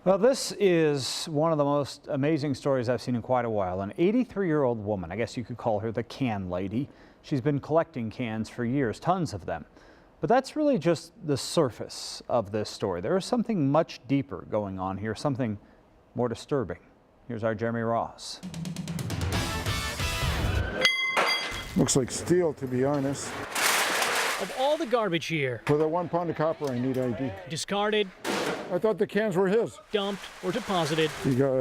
Well, this is one of the most amazing stories I've seen in quite a while. An 83-year-old woman, I guess you could call her the can lady. She's been collecting cans for years, tons of them. But that's really just the surface of this story. There is something much deeper going on here, something more disturbing. Here's our Jeremy Ross. Looks like steel, to be honest. Of all the garbage here, For that 1 pound of copper, I need ID. discarded, I thought the cans were his. dumped, or deposited, You got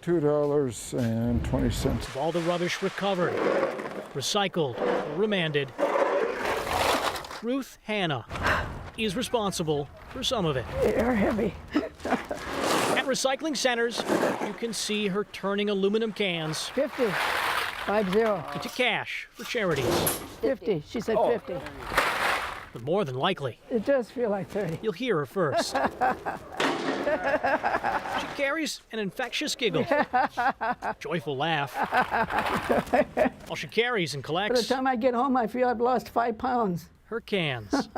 $2.20. of all the rubbish recovered, recycled, or remanded, Ruth Hanna is responsible for some of it. They are heavy. At recycling centers, you can see her turning aluminum cans 50. 50. into cash for charities. 50. She said 50. But more than likely, It does feel like 30. you'll hear her first. She carries an infectious giggle, joyful laugh, while she carries and By the collects time I get home, I feel I've lost 5 pounds. her cans.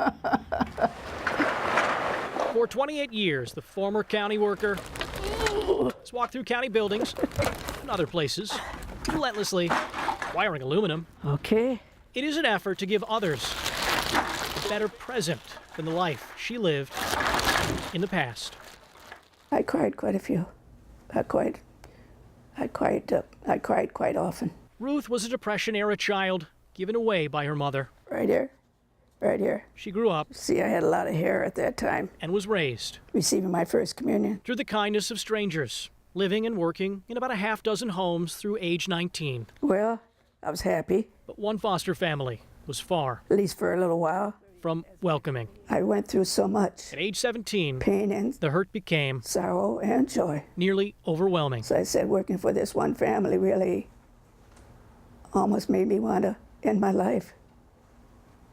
For 28 years, the former county worker has walked through county buildings and other places, relentlessly wiring aluminum. Okay. It is an effort to give others a better present than the life she lived in the past. I cried quite a few. I cried quite often. Ruth was a Depression-era child given away by her mother. Right here. Right here. She grew up See, I had a lot of hair at that time. and was raised Receiving my first communion. through the kindness of strangers, living and working in about a half dozen homes through age 19. Well, I was happy, But one foster family was far at least for a little while. from welcoming. I went through so much At age 17, pain and the hurt became sorrow and joy. nearly overwhelming. So I said working for this one family really almost made me want to end my life.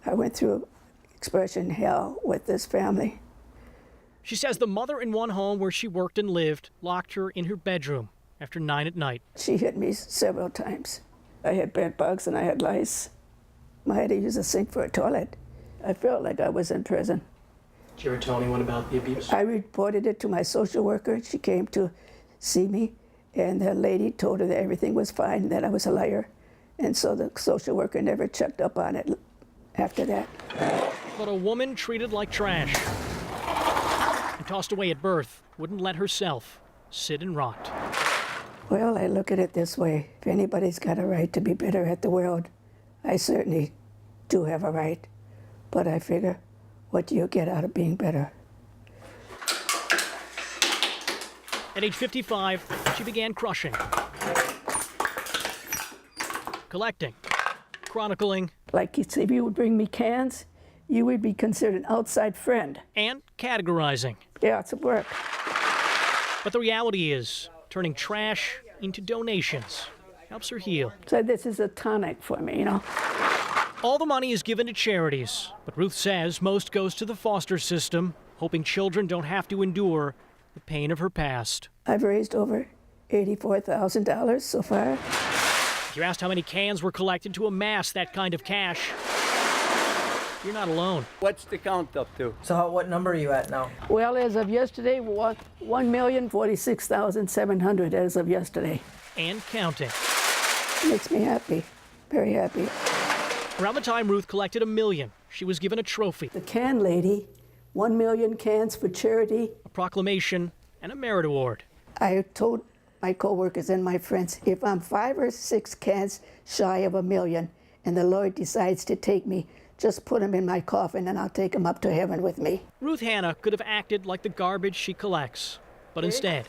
I went through expression hell with this family. She says the mother in one home where she worked and lived locked her in her bedroom after 9 at night. She hit me several times. I had bed bugs and I had lice. I had to use a sink for a toilet. I felt like I was in prison. Did you ever tell anyone about the abuse? I reported it to my social worker. She came to see me, and the lady told her that everything was fine, that I was a liar. And so the social worker never checked up on it after that. But a woman treated like trash and tossed away at birth wouldn't let herself sit and rot. Well, I look at it this way. If anybody's got a right to be bitter at the world, I certainly do have a right. But I figure, what do you get out of being bitter? At age 55, she began crushing, collecting, chronicling, Like if you would bring me cans, you would be considered an outside friend. and categorizing. Yeah, it's a work. But the reality is, turning trash into donations helps her heal. So this is a tonic for me, you know. All the money is given to charities, but Ruth says most goes to the foster system, hoping children don't have to endure the pain of her past. I've raised over $84,000 so far. If you're asked how many cans were collected to amass that kind of cash, you're not alone. What's the count up to? So what number are you at now? Well, as of yesterday, 1,046,700 as of yesterday. And counting. Makes me happy, very happy. Around the time Ruth collected $1 million, she was given a trophy, The can lady, 1 million cans for charity. a proclamation, and a merit award. I told my coworkers and my friends, if I'm 5 or 6 cans shy of $1 million and the Lord decides to take me, just put them in my coffin and I'll take them up to heaven with me. Ruth Hanna could have acted like the garbage she collects, but instead,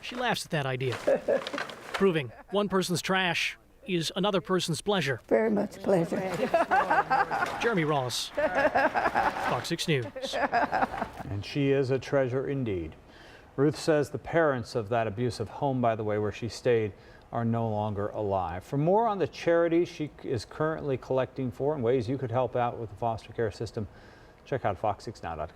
she laughs at that idea, proving one person's trash is another person's pleasure. Very much pleasure. Jeremy Ross, Fox 6 News. And she is a treasure indeed. Ruth says the parents of that abusive home, by the way, where she stayed, are no longer alive. For more on the charity she is currently collecting for and ways you could help out with the foster care system, check out fox6now.com.